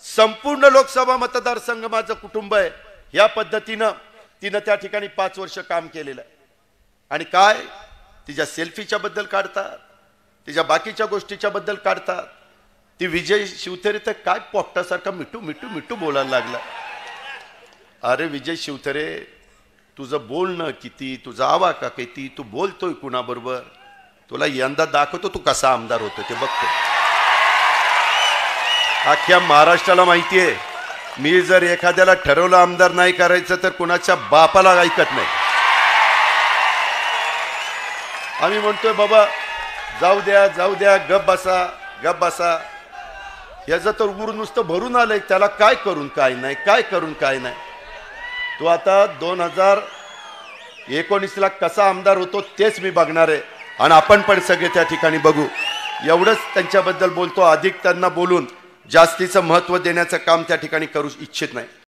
संपूर्ण लोकसभा मतदारसंघ माझं कुटुंब आहे या पद्धतीनं तिनं त्या ठिकाणी 5 वर्ष काम केलेलं आहे। आणि काय तिच्या सेल्फीच्या बद्दल काढतात, तिच्या बाकीच्या गोष्टीच्या बद्दल काढतात। ती विजय शिवथरे तर काय पोपटासारखा मिठू मिठू मिठू बोलायला लागला। अरे विजय शिवथरे, तुझं बोलणं किती, तुझा आवाका किती, तू बोलतोय कुणाबरोबर, तुला यंदा दाखवतो तू कसा आमदार होतो ते बघतो। अख्ख्या महाराष्ट्राला माहिती आहे, मी जर एखाद्याला ठरवलं आमदार नाही करायचं तर कुणाच्या बापाला ऐकत नाही। आम्ही म्हणतोय बाबा जाऊ द्या, गप बसा। याचं तर उर नुसतं भरून आलंय, त्याला काय करून काय नाही। तो आता 2019ला कसा आमदार होतो तेच मी बघणार आहे आणि आपण पण सगळे त्या ठिकाणी बघू। एवढंच त्यांच्याबद्दल बोलतो, अधिक त्यांना बोलून जास्तीचं महत्त्व देण्याचं काम त्या ठिकाणी करू इच्छित नाही।